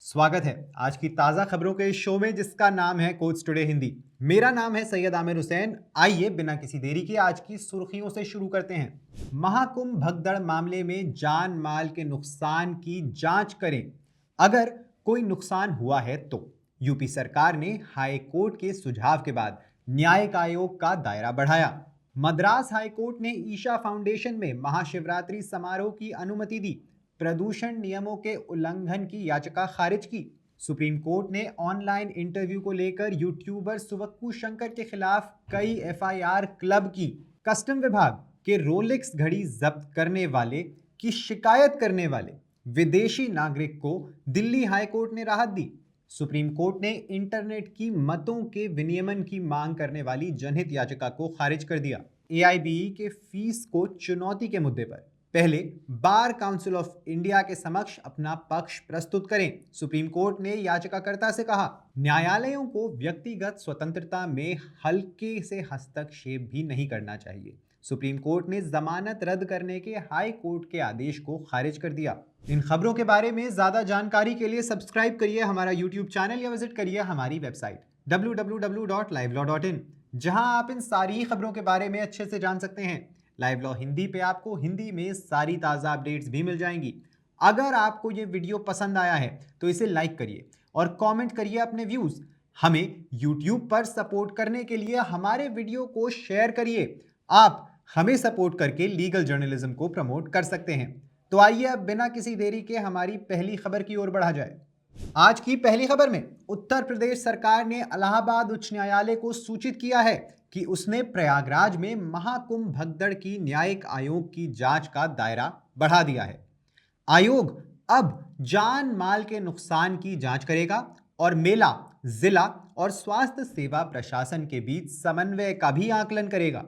स्वागत है आज की ताजा खबरों के इस शो में जिसका नाम है कोच टुडे हिंदी। मेरा नाम है सैयद आमिर हुसैन। आइए बिना किसी देरी के आज की सुर्खियों से शुरू करते हैं। महाकुंभ भगदड़ मामले में जान माल के नुकसान की जांच करें। अगर कोई नुकसान हुआ है तो यूपी सरकार ने हाई कोर्ट के सुझाव के बाद न्यायिक आयोग का दायरा बढ़ाया। मद्रास हाई कोर्ट ने ईशा फाउंडेशन में महाशिवरात्रि समारोह की अनुमति दी। प्रदूषण नियमों के उल्लंघन की याचिका खारिज की। सुप्रीम कोर्ट ने ऑनलाइन इंटरव्यू को लेकर यूट्यूबर सुवक्कू शंकर के खिलाफ कई एफआईआर क्लब की। कस्टम विभाग के रोलेक्स घड़ी जब्त करने वाले की शिकायत करने वाले विदेशी नागरिक को दिल्ली हाई कोर्ट ने राहत दी। सुप्रीम कोर्ट ने इंटरनेट की मतों के विनियमन की मांग करने वाली जनहित याचिका को खारिज कर दिया। एआईबीई के फीस को चुनौती के मुद्दे पर पहले बार काउंसिल ऑफ इंडिया के समक्ष अपना पक्ष प्रस्तुत करें। सुप्रीम कोर्ट ने याचिकाकर्ता से कहा, न्यायालयों को व्यक्तिगत स्वतंत्रता में हल्के से हस्तक्षेप भी नहीं करना चाहिए। सुप्रीम कोर्ट ने जमानत रद्द करने के हाई कोर्ट के आदेश को खारिज कर दिया। इन खबरों के बारे में ज्यादा जानकारी के लिए सब्सक्राइब करिए हमारा यूट्यूब चैनल या विजिट करिए हमारी वेबसाइट www.livelaw.in, जहां आप इन सारी खबरों के बारे में अच्छे से जान सकते हैं। लाइव लॉ हिंदी पे आपको हिंदी में सारी ताज़ा अपडेट्स भी मिल जाएंगी। अगर आपको ये वीडियो पसंद आया है तो इसे लाइक करिए और कमेंट करिए अपने व्यूज। हमें यूट्यूब पर सपोर्ट करने के लिए हमारे वीडियो को शेयर करिए। आप हमें सपोर्ट करके लीगल जर्नलिज्म को प्रमोट कर सकते हैं। तो आइए अब बिना किसी देरी के हमारी पहली खबर की ओर बढ़ा जाए। आज की पहली खबर में उत्तर प्रदेश सरकार ने इलाहाबाद उच्च न्यायालय को सूचित किया है कि उसने प्रयागराज में महाकुंभ भगदड़ की न्यायिक आयोग की जांच का दायरा बढ़ा दिया है। आयोग अब जान माल के नुकसान की जांच करेगा और मेला, जिला और स्वास्थ्य सेवा प्रशासन के बीच समन्वय का भी आकलन करेगा।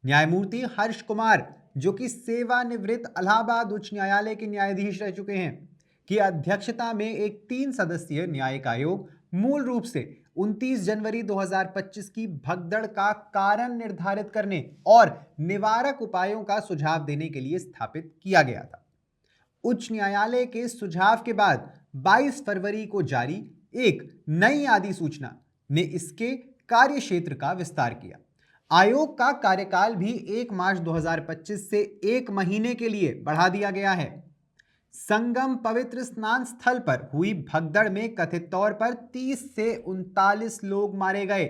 न्यायमूर्ति हर्ष कुमार, जो कि सेवानिवृत्त इलाहाबाद उच्च न्यायालय के न्यायाधीश रह चुके हैं, की अध्यक्षता में एक 3 सदस्यीय न्यायिक आयोग मूल रूप से 29 जनवरी 2025 की भगदड़ का कारण निर्धारित करने और निवारक उपायों का सुझाव देने के लिए स्थापित किया गया था। उच्च न्यायालय के सुझाव के बाद 22 फरवरी को जारी एक नई अधिसूचना ने इसके कार्यक्षेत्र का विस्तार किया। आयोग का कार्यकाल भी 1 मार्च 2025 से 1 महीने के लिए बढ़ा दिया गया है। संगम पवित्र स्नान स्थल पर हुई भगदड़ में कथित तौर पर 30 से 39 लोग मारे गए।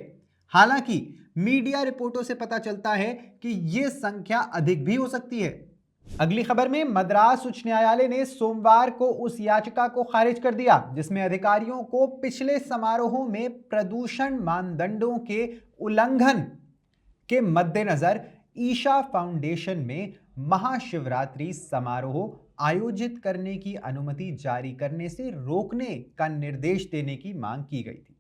हालांकि मीडिया रिपोर्टों से पता चलता है कि यह संख्या अधिक भी हो सकती है। अगली खबर में मद्रास उच्च न्यायालय ने सोमवार को उस याचिका को खारिज कर दिया जिसमें अधिकारियों को पिछले समारोहों में प्रदूषण मानदंडों के उल्लंघन के मद्देनजर ईशा फाउंडेशन में महाशिवरात्रि समारोह आयोजित करने की अनुमति जारी करने से रोकने का निर्देश देने की मांग की गई थी।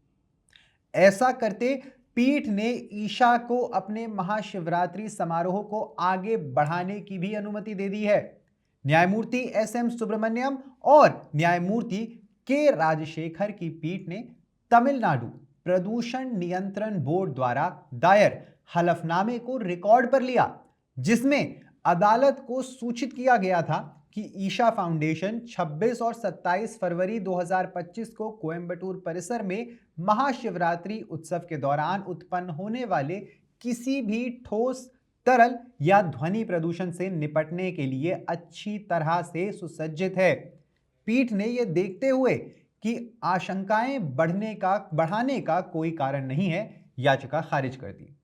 ऐसा करते पीठ ने ईशा को अपने महाशिवरात्रि समारोह को आगे बढ़ाने की भी अनुमति दे दी है। न्यायमूर्ति एसएम सुब्रमण्यम और न्यायमूर्ति के राजशेखर की पीठ ने तमिलनाडु प्रदूषण नियंत्रण बोर्ड द्वारा दायर हलफनामे को रिकॉर्ड पर लिया, जिसमें अदालत को सूचित किया गया था कि ईशा फाउंडेशन 26 और 27 फरवरी 2025 को कोयंबटूर परिसर में महाशिवरात्रि उत्सव के दौरान उत्पन्न होने वाले किसी भी ठोस, तरल या ध्वनि प्रदूषण से निपटने के लिए अच्छी तरह से सुसज्जित है। पीठ ने यह देखते हुए कि आशंकाएं बढ़ाने का कोई कारण नहीं है, याचिका खारिज कर दी।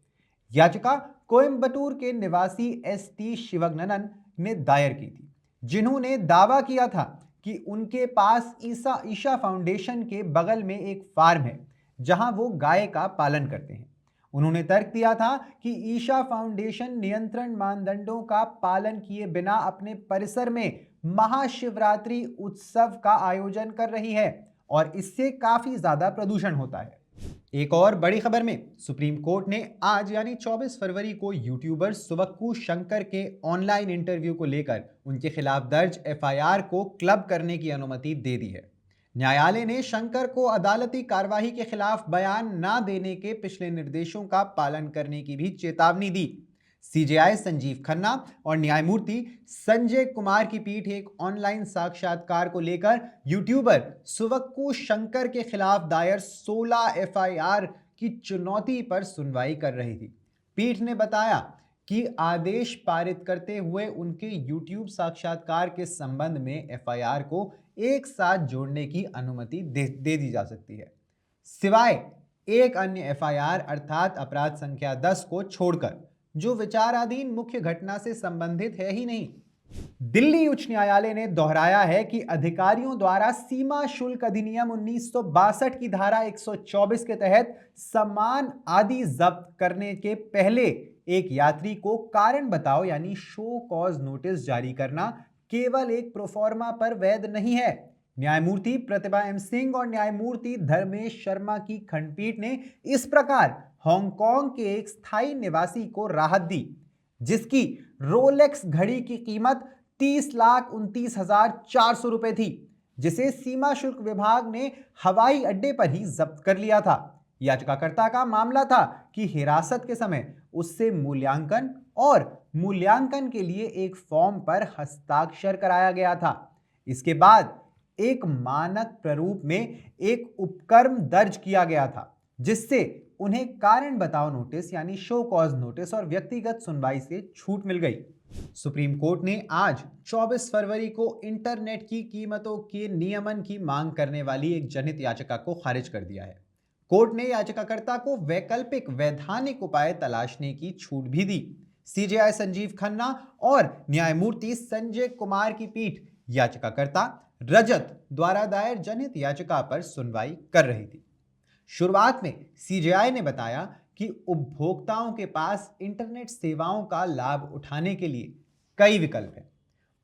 याचिका कोयंबटूर के निवासी एसटी शिवगनन ने दायर की थी, जिन्होंने दावा किया था कि उनके पास ईशा फाउंडेशन के बगल में एक फार्म है जहां वो गाय का पालन करते हैं। उन्होंने तर्क दिया था कि ईशा फाउंडेशन नियंत्रण मानदंडों का पालन किए बिना अपने परिसर में महाशिवरात्रि उत्सव का आयोजन कर रही है और इससे काफी ज्यादा प्रदूषण होता है। एक और बड़ी खबर में सुप्रीम कोर्ट ने आज यानी 24 फरवरी को यूट्यूबर सुवक्कू शंकर के ऑनलाइन इंटरव्यू को लेकर उनके खिलाफ दर्ज एफआईआर को क्लब करने की अनुमति दे दी है। न्यायालय ने शंकर को अदालती कार्यवाही के खिलाफ बयान न देने के पिछले निर्देशों का पालन करने की भी चेतावनी दी। सीजेआई संजीव खन्ना और न्यायमूर्ति संजय कुमार की पीठ एक ऑनलाइन साक्षात्कार को लेकर यूट्यूबर सुवक्कू शंकर के खिलाफ दायर 16 एफआईआर की चुनौती पर सुनवाई कर रही थी। पीठ ने बताया कि आदेश पारित करते हुए उनके यूट्यूब साक्षात्कार के संबंध में एफआईआर को एक साथ जोड़ने की अनुमति दे दी जा सकती है, सिवाय एक अन्य एफआईआर अर्थात अपराध संख्या 10 को छोड़कर, जो विचाराधीन मुख्य घटना से संबंधित है ही नहीं। दिल्ली उच्च न्यायालय ने दोहराया है कि अधिकारियों द्वारा सीमा शुल्क अधिनियम 1962 की धारा 124 के तहत सामान आदि जब्त करने के पहले एक यात्री को कारण बताओ यानी शो कॉज नोटिस जारी करना केवल एक प्रोफॉर्मा पर वैध नहीं है। न्यायमूर्ति प्रतिभा एम सिंह और न्यायमूर्ति धर्मेश शर्मा की खंडपीठ ने इस प्रकार हांगकांग के एक स्थायी निवासी को राहत दी, जिसकी रोलेक्स घड़ी की कीमत 30,29,400 रुपए थी, जिसे सीमा शुल्क विभाग ने हवाई अड्डे पर ही जब्त कर लिया था। याचिकाकर्ता का मामला था कि हिरासत के समय उससे मूल्यांकन के लिए एक फॉर्म पर हस्ताक्षर कराया गया था। इसके बाद एक मानक प्रारूप में एक उपक्रम दर्ज किया गया था, जिससे उन्हें कारण बताओ नोटिस यानी शो कॉज नोटिस और व्यक्तिगत सुनवाई से छूट मिल गई। सुप्रीम कोर्ट ने आज 24 फरवरी को इंटरनेट की कीमतों के नियमन की मांग करने वाली एक जनहित याचिका को खारिज कर दिया है। कोर्ट ने याचिकाकर्ता को वैकल्पिक वैधानिक उपाय तलाशने की छूट भी दी। सीजेआई संजीव खन्ना और न्यायमूर्ति संजय कुमार की पीठ याचिकाकर्ता रजत द्वारा दायर जनहित याचिका पर सुनवाई कर रही थी। शुरुआत में सीजेआई ने बताया कि उपभोक्ताओं के पास इंटरनेट सेवाओं का लाभ उठाने के लिए कई विकल्प हैं।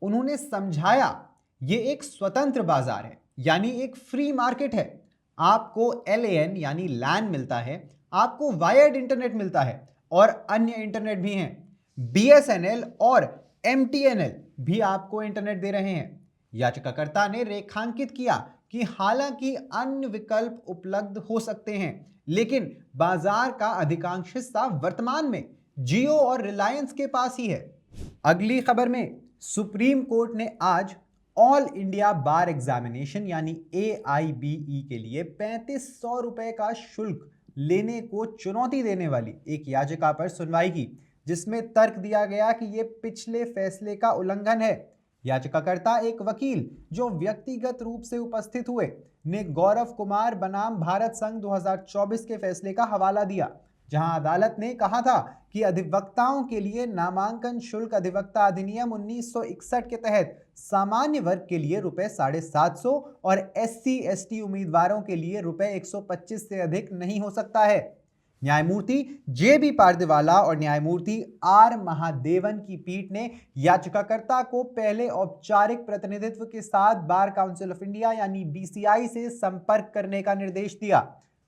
उन्होंने समझाया ये एक स्वतंत्र बाजार है, यानी एक फ्री मार्केट है। आपको LAN यानी लैन मिलता है, आपको वायर्ड इंटरनेट मिलता है और अन्य इंटरनेट भी हैं। BSNL और MTNL भी आपको इंटरनेट दे रहे हैं। याचिकाकर्ता ने रेखांकित किया कि हालांकि अन्य विकल्प उपलब्ध हो सकते हैं, लेकिन बाजार का अधिकांश हिस्सा वर्तमान में जियो और रिलायंस के पास ही है। अगली खबर में सुप्रीम कोर्ट ने आज ऑल इंडिया बार एग्जामिनेशन यानी AIBE के लिए 3500 रुपए का शुल्क लेने को चुनौती देने वाली एक याचिका पर सुनवाई की, जिसमें तर्क दिया गया कि यह पिछले फैसले का उल्लंघन है। याचिकाकर्ता एक वकील जो व्यक्तिगत रूप से उपस्थित हुए ने गौरव कुमार बनाम भारत संघ 2024 के फैसले का हवाला दिया, जहां अदालत ने कहा था कि अधिवक्ताओं के लिए नामांकन शुल्क अधिवक्ता अधिनियम 1961 के तहत सामान्य वर्ग के लिए ₹750 और SC/ST उम्मीदवारों के लिए ₹125 से अधिक नहीं हो सकता है। न्यायमूर्ति JB पारदेवाला और न्यायमूर्ति R महादेवन की पीठ ने याचिकाकर्ता को पहले औपचारिक प्रतिनिधित्व के साथ बार काउंसिल ऑफ इंडिया यानी BCI से संपर्क करने का निर्देश दिया।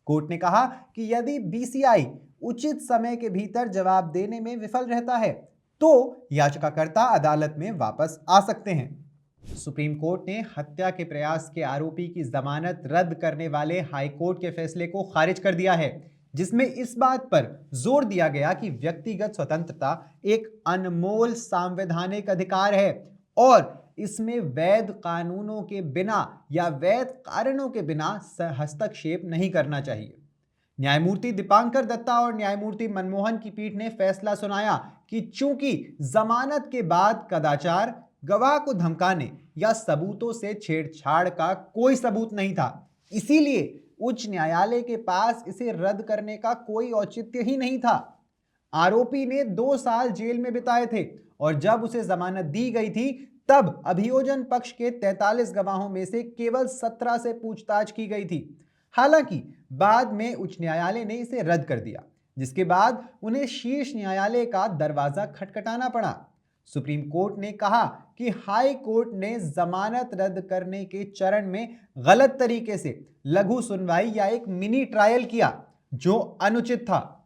कोर्ट ने कहा कि यदि BCI उचित समय के भीतर जवाब देने में विफल रहता है तो याचिकाकर्ता अदालत में वापस आ सकते हैं। सुप्रीम कोर्ट ने हत्या के प्रयास के आरोपी की जमानत रद्द करने वाले हाईकोर्ट के फैसले को खारिज कर दिया है, जिसमें इस बात पर जोर दिया गया कि व्यक्तिगत स्वतंत्रता एक अनमोल संवैधानिक अधिकार है और इसमें वैध कानूनों के बिना या वैध कारणों के बिना हस्तक्षेप नहीं करना चाहिए। न्यायमूर्ति दीपांकर दत्ता और न्यायमूर्ति मनमोहन की पीठ ने फैसला सुनाया कि चूंकि जमानत के बाद कदाचार, गवाह को धमकाने या सबूतों से छेड़छाड़ का कोई सबूत नहीं था, इसीलिए उच्च न्यायालय के पास इसे रद्द करने का कोई औचित्य ही नहीं था। आरोपी ने 2 साल जेल में बिताए थे और जब उसे जमानत दी गई थी तब अभियोजन पक्ष के 43 गवाहों में से केवल 17 से पूछताछ की गई थी। हालांकि बाद में उच्च न्यायालय ने इसे रद्द कर दिया, जिसके बाद उन्हें शीर्ष न्यायालय का दरवाजा खटखटाना पड़ा। सुप्रीम कोर्ट ने कहा कि हाई कोर्ट ने जमानत रद्द करने के चरण में गलत तरीके से लघु सुनवाई या एक मिनी ट्रायल किया, जो अनुचित था।